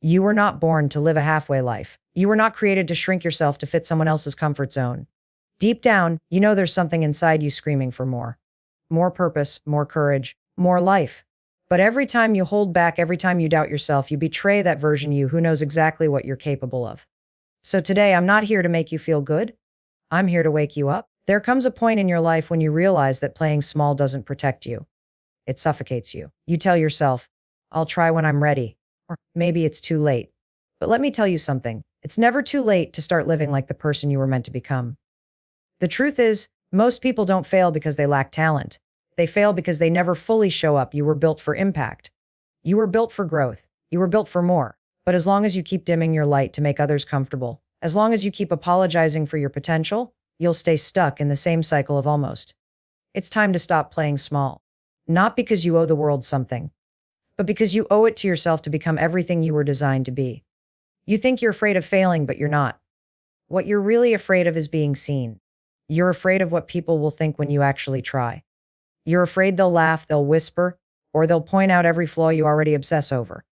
You were not born to live a halfway life. You were not created to shrink yourself to fit someone else's comfort zone. Deep down, you know there's something inside you screaming for more. More purpose, more courage, more life. But every time you hold back, every time you doubt yourself, you betray that version you who knows exactly what you're capable of. So today, I'm not here to make you feel good. I'm here to wake you up. There comes a point in your life when you realize that playing small doesn't protect you. It suffocates you. You tell yourself, I'll try when I'm ready. Or maybe it's too late. But let me tell you something. It's never too late to start living like the person you were meant to become. The truth is, most people don't fail because they lack talent. They fail because they never fully show up. You were built for impact. You were built for growth. You were built for more. But as long as you keep dimming your light to make others comfortable, as long as you keep apologizing for your potential, you'll stay stuck in the same cycle of almost. It's time to stop playing small. Not because you owe the world something, but because you owe it to yourself to become everything you were designed to be. You think you're afraid of failing, but you're not. What you're really afraid of is being seen. You're afraid of what people will think when you actually try. You're afraid they'll laugh, they'll whisper, or they'll point out every flaw you already obsess over.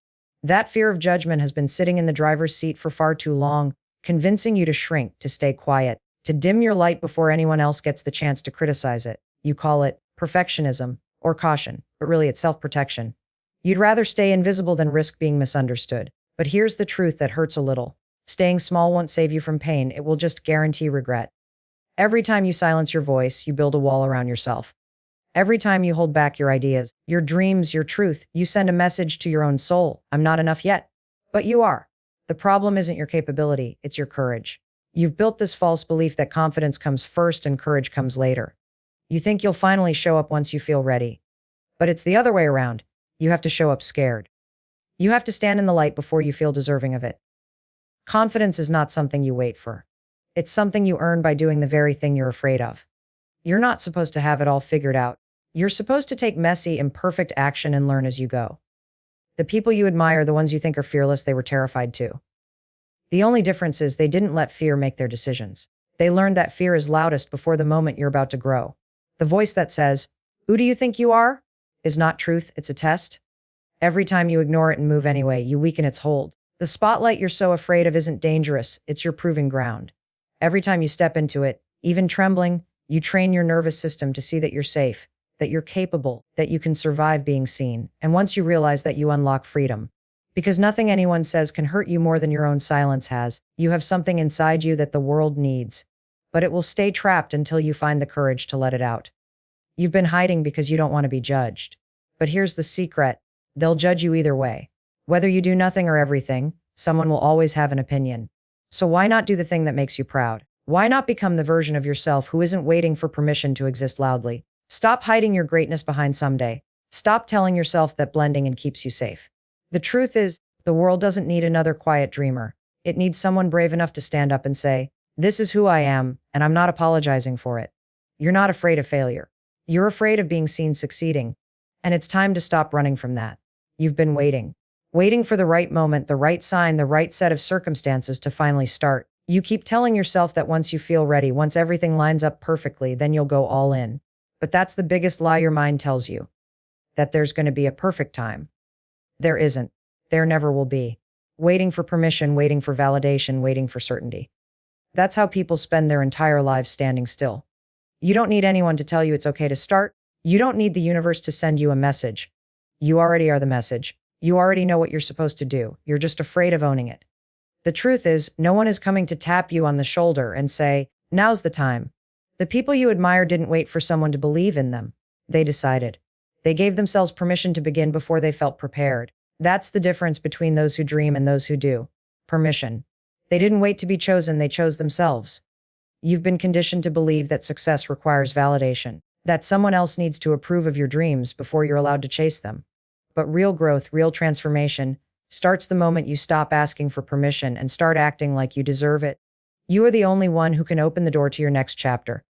That fear of judgment has been sitting in the driver's seat for far too long, convincing you to shrink, to stay quiet, to dim your light before anyone else gets the chance to criticize it. You call it perfectionism or caution, but really it's self-protection. You'd rather stay invisible than risk being misunderstood. But here's the truth that hurts a little. Staying small won't save you from pain. It will just guarantee regret. Every time you silence your voice, you build a wall around yourself. Every time you hold back your ideas, your dreams, your truth, you send a message to your own soul. I'm not enough yet. But you are. The problem isn't your capability, it's your courage. You've built this false belief that confidence comes first and courage comes later. You think you'll finally show up once you feel ready. But it's the other way around. You have to show up scared. You have to stand in the light before you feel deserving of it. Confidence is not something you wait for. It's something you earn by doing the very thing you're afraid of. You're not supposed to have it all figured out. You're supposed to take messy, imperfect action and learn as you go. The people you admire, the ones you think are fearless, they were terrified too. The only difference is they didn't let fear make their decisions. They learned that fear is loudest before the moment you're about to grow. The voice that says, "Who do you think you are?" is not truth, it's a test. Every time you ignore it and move anyway, you weaken its hold. The spotlight you're so afraid of isn't dangerous, it's your proving ground. Every time you step into it, even trembling, you train your nervous system to see that you're safe, that you're capable, that you can survive being seen. And once you realize that, you unlock freedom. Because nothing anyone says can hurt you more than your own silence has. You have something inside you that the world needs, but it will stay trapped until you find the courage to let it out. You've been hiding because you don't want to be judged. But here's the secret. They'll judge you either way. Whether you do nothing or everything, someone will always have an opinion. So why not do the thing that makes you proud? Why not become the version of yourself who isn't waiting for permission to exist loudly? Stop hiding your greatness behind someday. Stop telling yourself that blending in keeps you safe. The truth is, the world doesn't need another quiet dreamer. It needs someone brave enough to stand up and say, "This is who I am, and I'm not apologizing for it." You're not afraid of failure. You're afraid of being seen succeeding. And it's time to stop running from that. You've been waiting for the right moment, the right sign, the right set of circumstances to finally start. You keep telling yourself that once you feel ready, once everything lines up perfectly, then you'll go all in. But that's the biggest lie your mind tells you. That there's going to be a perfect time. There isn't. There never will be. Waiting for permission, waiting for validation, waiting for certainty. That's how people spend their entire lives standing still. You don't need anyone to tell you it's okay to start. You don't need the universe to send you a message. You already are the message. You already know what you're supposed to do. You're just afraid of owning it. The truth is, no one is coming to tap you on the shoulder and say, "Now's the time." The people you admire didn't wait for someone to believe in them. They decided. They gave themselves permission to begin before they felt prepared. That's the difference between those who dream and those who do. Permission. They didn't wait to be chosen, they chose themselves. You've been conditioned to believe that success requires validation, that someone else needs to approve of your dreams before you're allowed to chase them. But real growth, real transformation, starts the moment you stop asking for permission and start acting like you deserve it. You are the only one who can open the door to your next chapter.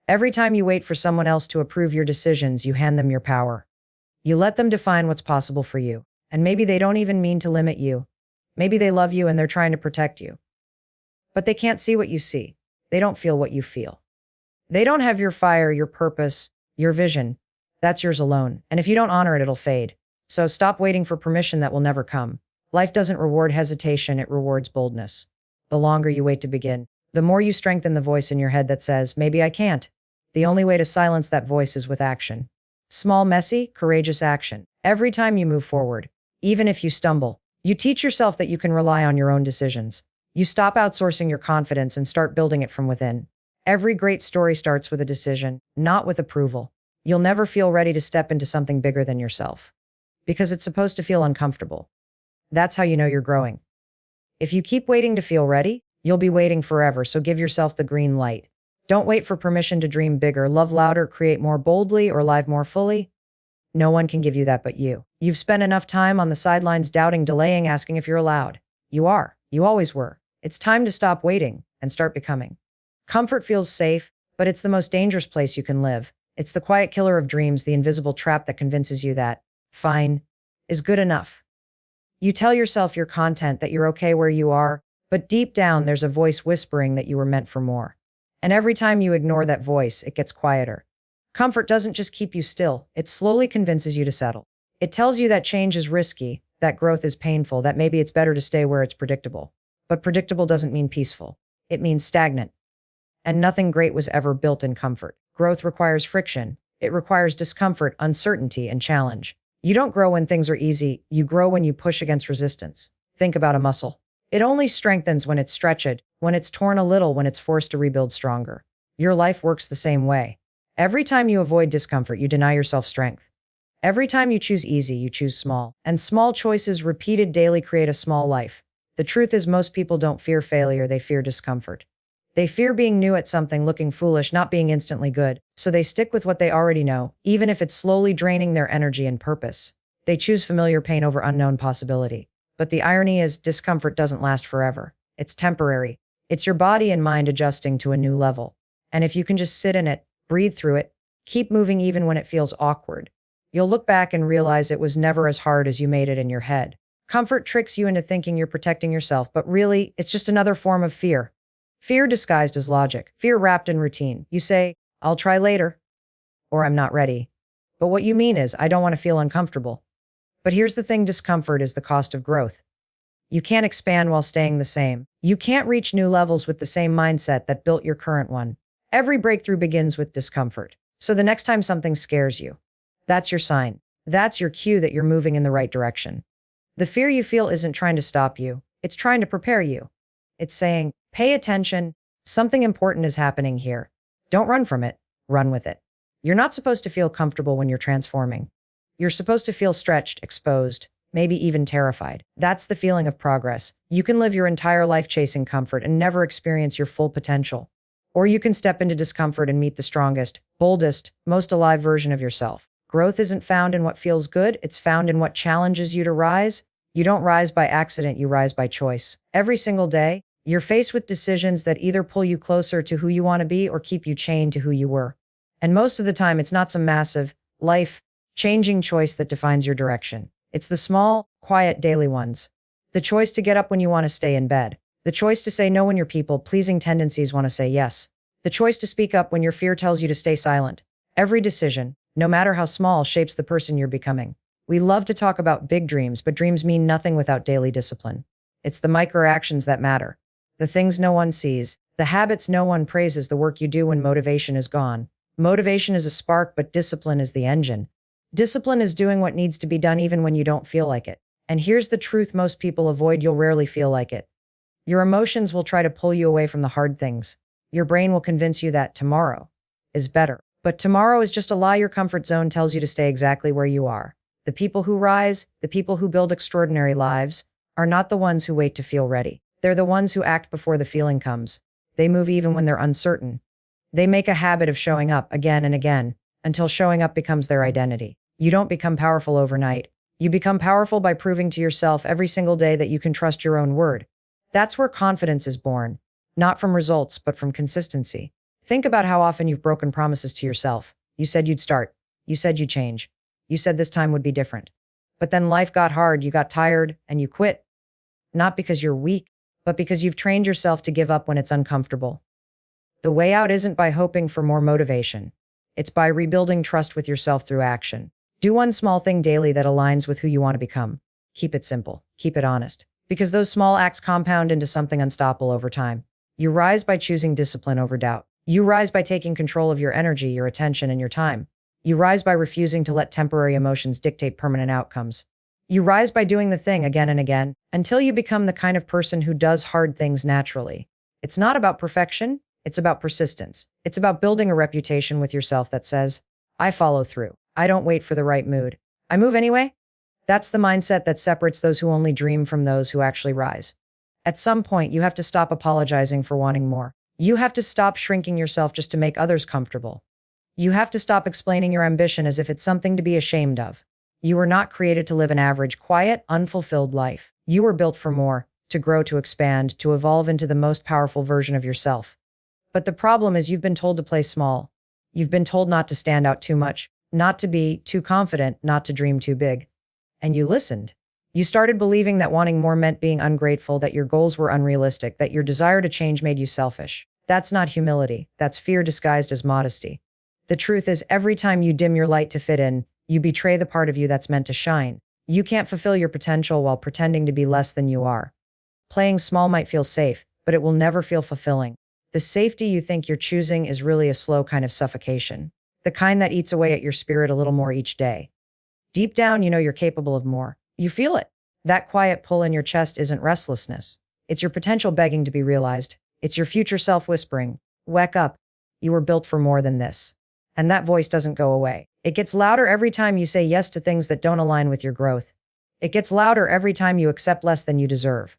Every time you wait for someone else to approve your decisions, you hand them your power. You let them define what's possible for you. And maybe they don't even mean to limit you. Maybe they love you and they're trying to protect you. But they can't see what you see. They don't feel what you feel. They don't have your fire, your purpose, your vision. That's yours alone. And if you don't honor it, it'll fade. So stop waiting for permission that will never come. Life doesn't reward hesitation, it rewards boldness. The longer you wait to begin, the more you strengthen the voice in your head that says, maybe I can't. The only way to silence that voice is with action. Small, messy, courageous action. Every time you move forward, even if you stumble, you teach yourself that you can rely on your own decisions. You stop outsourcing your confidence and start building it from within. Every great story starts with a decision, not with approval. You'll never feel ready to step into something bigger than yourself, because it's supposed to feel uncomfortable. That's how you know you're growing. If you keep waiting to feel ready, you'll be waiting forever, so give yourself the green light. Don't wait for permission to dream bigger, love louder, create more boldly, or live more fully. No one can give you that but you. You've spent enough time on the sidelines doubting, delaying, asking if you're allowed. You are. You always were. It's time to stop waiting and start becoming. Comfort feels safe, but it's the most dangerous place you can live. It's the quiet killer of dreams, the invisible trap that convinces you that fine is good enough. You tell yourself you're content, that you're okay where you are, but deep down there's a voice whispering that you were meant for more. And every time you ignore that voice, it gets quieter. Comfort doesn't just keep you still, it slowly convinces you to settle. It tells you that change is risky, that growth is painful, that maybe it's better to stay where it's predictable. But predictable doesn't mean peaceful. It means stagnant. And nothing great was ever built in comfort. Growth requires friction. It requires discomfort, uncertainty, and challenge. You don't grow when things are easy. You grow when you push against resistance. Think about a muscle. It only strengthens when it's stretched, when it's torn a little, when it's forced to rebuild stronger. Your life works the same way. Every time you avoid discomfort, you deny yourself strength. Every time you choose easy, you choose small. And small choices repeated daily create a small life. The truth is, most people don't fear failure, they fear discomfort. They fear being new at something, looking foolish, not being instantly good. So they stick with what they already know, even if it's slowly draining their energy and purpose. They choose familiar pain over unknown possibility. But the irony is, discomfort doesn't last forever. It's temporary. It's your body and mind adjusting to a new level. And if you can just sit in it, breathe through it, keep moving even when it feels awkward, you'll look back and realize it was never as hard as you made it in your head. Comfort tricks you into thinking you're protecting yourself, but really, it's just another form of fear. Fear disguised as logic, fear wrapped in routine. You say, I'll try later, or I'm not ready. But what you mean is, I don't want to feel uncomfortable. But here's the thing, discomfort is the cost of growth. You can't expand while staying the same. You can't reach new levels with the same mindset that built your current one. Every breakthrough begins with discomfort. So the next time something scares you, that's your sign. That's your cue that you're moving in the right direction. The fear you feel isn't trying to stop you. It's trying to prepare you. It's saying, pay attention. Something important is happening here. Don't run from it. Run with it. You're not supposed to feel comfortable when you're transforming. You're supposed to feel stretched, exposed, maybe even terrified. That's the feeling of progress. You can live your entire life chasing comfort and never experience your full potential. Or you can step into discomfort and meet the strongest, boldest, most alive version of yourself. Growth isn't found in what feels good, it's found in what challenges you to rise. You don't rise by accident, you rise by choice. Every single day, you're faced with decisions that either pull you closer to who you want to be or keep you chained to who you were. And most of the time, it's not some massive, life-changing choice that defines your direction. It's the small, quiet, daily ones. The choice to get up when you want to stay in bed. The choice to say no when your people-pleasing tendencies want to say yes. The choice to speak up when your fear tells you to stay silent. Every decision, no matter how small, shapes the person you're becoming. We love to talk about big dreams, but dreams mean nothing without daily discipline. It's the micro-actions that matter. The things no one sees, the habits no one praises, the work you do when motivation is gone. Motivation is a spark, but discipline is the engine. Discipline is doing what needs to be done even when you don't feel like it. And here's the truth most people avoid: you'll rarely feel like it. Your emotions will try to pull you away from the hard things. Your brain will convince you that tomorrow is better. But tomorrow is just a lie. Your comfort zone tells you to stay exactly where you are. The people who rise, the people who build extraordinary lives, are not the ones who wait to feel ready. They're the ones who act before the feeling comes. They move even when they're uncertain. They make a habit of showing up again and again, until showing up becomes their identity. You don't become powerful overnight. You become powerful by proving to yourself every single day that you can trust your own word. That's where confidence is born. Not from results, but from consistency. Think about how often you've broken promises to yourself. You said you'd start. You said you'd change. You said this time would be different. But then life got hard, you got tired, and you quit. Not because you're weak, but because you've trained yourself to give up when it's uncomfortable. The way out isn't by hoping for more motivation. It's by rebuilding trust with yourself through action. Do one small thing daily that aligns with who you want to become. Keep it simple. Keep it honest. Because those small acts compound into something unstoppable over time. You rise by choosing discipline over doubt. You rise by taking control of your energy, your attention, and your time. You rise by refusing to let temporary emotions dictate permanent outcomes. You rise by doing the thing again and again until you become the kind of person who does hard things naturally. It's not about perfection. It's about persistence. It's about building a reputation with yourself that says, I follow through. I don't wait for the right mood. I move anyway. That's the mindset that separates those who only dream from those who actually rise. At some point, you have to stop apologizing for wanting more. You have to stop shrinking yourself just to make others comfortable. You have to stop explaining your ambition as if it's something to be ashamed of. You were not created to live an average, quiet, unfulfilled life. You were built for more, to grow, to expand, to evolve into the most powerful version of yourself. But the problem is you've been told to play small. You've been told not to stand out too much, not to be too confident, not to dream too big. And you listened. You started believing that wanting more meant being ungrateful, that your goals were unrealistic, that your desire to change made you selfish. That's not humility. That's fear disguised as modesty. The truth is, every time you dim your light to fit in, you betray the part of you that's meant to shine. You can't fulfill your potential while pretending to be less than you are. Playing small might feel safe, but it will never feel fulfilling. The safety you think you're choosing is really a slow kind of suffocation, the kind that eats away at your spirit a little more each day. Deep down, you know you're capable of more. You feel it. That quiet pull in your chest isn't restlessness. It's your potential begging to be realized. It's your future self whispering, wake up. You were built for more than this. And that voice doesn't go away. It gets louder every time you say yes to things that don't align with your growth. It gets louder every time you accept less than you deserve.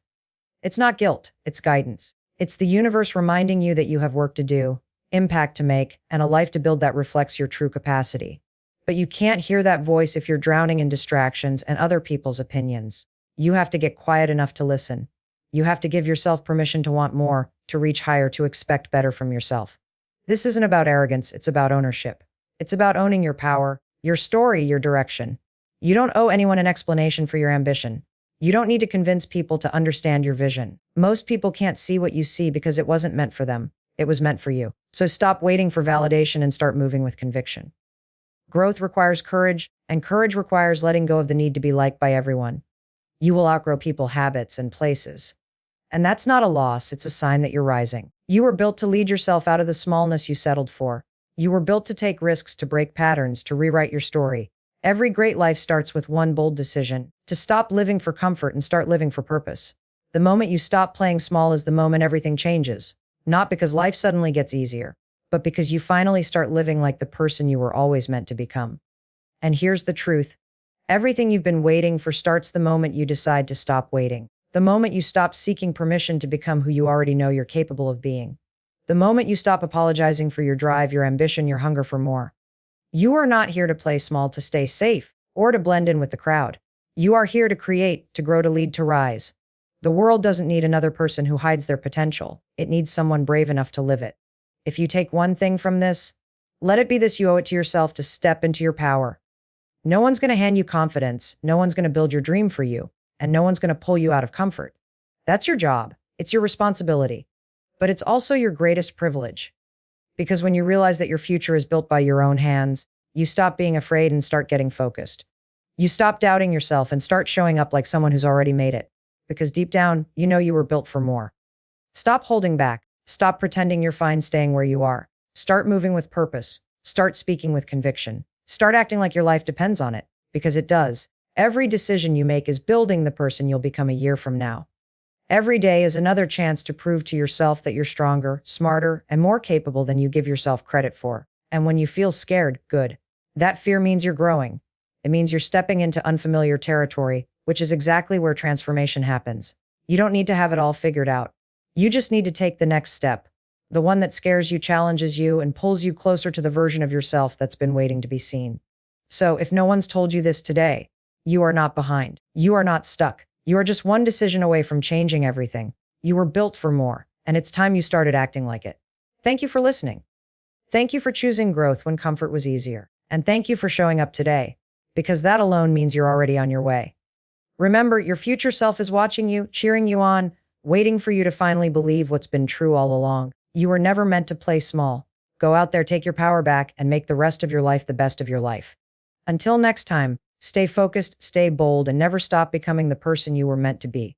It's not guilt, it's guidance. It's the universe reminding you that you have work to do, impact to make, and a life to build that reflects your true capacity. But you can't hear that voice if you're drowning in distractions and other people's opinions. You have to get quiet enough to listen. You have to give yourself permission to want more, to reach higher, to expect better from yourself. This isn't about arrogance, it's about ownership. It's about owning your power, your story, your direction. You don't owe anyone an explanation for your ambition. You don't need to convince people to understand your vision. Most people can't see what you see because it wasn't meant for them. It was meant for you. So stop waiting for validation and start moving with conviction. Growth requires courage, and courage requires letting go of the need to be liked by everyone. You will outgrow people, habits, and places. And that's not a loss, it's a sign that you're rising. You were built to lead yourself out of the smallness you settled for. You were built to take risks, to break patterns, to rewrite your story. Every great life starts with one bold decision, to stop living for comfort and start living for purpose. The moment you stop playing small is the moment everything changes. Not because life suddenly gets easier, but because you finally start living like the person you were always meant to become. And here's the truth. Everything you've been waiting for starts the moment you decide to stop waiting. The moment you stop seeking permission to become who you already know you're capable of being. The moment you stop apologizing for your drive, your ambition, your hunger for more. You are not here to play small to stay safe or to blend in with the crowd. You are here to create, to grow, to lead, to rise. The world doesn't need another person who hides their potential. It needs someone brave enough to live it. If you take one thing from this, let it be this: you owe it to yourself to step into your power. No one's going to hand you confidence. No one's going to build your dream for you. And no one's going to pull you out of comfort. That's your job. It's your responsibility. But it's also your greatest privilege. Because when you realize that your future is built by your own hands, you stop being afraid and start getting focused. You stop doubting yourself and start showing up like someone who's already made it. Because deep down, you know you were built for more. Stop holding back. Stop pretending you're fine staying where you are. Start moving with purpose. Start speaking with conviction. Start acting like your life depends on it. Because it does. Every decision you make is building the person you'll become a year from now. Every day is another chance to prove to yourself that you're stronger, smarter, and more capable than you give yourself credit for. And when you feel scared, good. That fear means you're growing. It means you're stepping into unfamiliar territory, which is exactly where transformation happens. You don't need to have it all figured out. You just need to take the next step. The one that scares you, challenges you, and pulls you closer to the version of yourself that's been waiting to be seen. So if no one's told you this today, you are not behind. You are not stuck. You are just one decision away from changing everything. You were built for more, and it's time you started acting like it. Thank you for listening. Thank you for choosing growth when comfort was easier. And thank you for showing up today, because that alone means you're already on your way. Remember, your future self is watching you, cheering you on, waiting for you to finally believe what's been true all along. You were never meant to play small. Go out there, take your power back, and make the rest of your life the best of your life. Until next time, Stay focused, stay bold, and never stop becoming the person you were meant to be.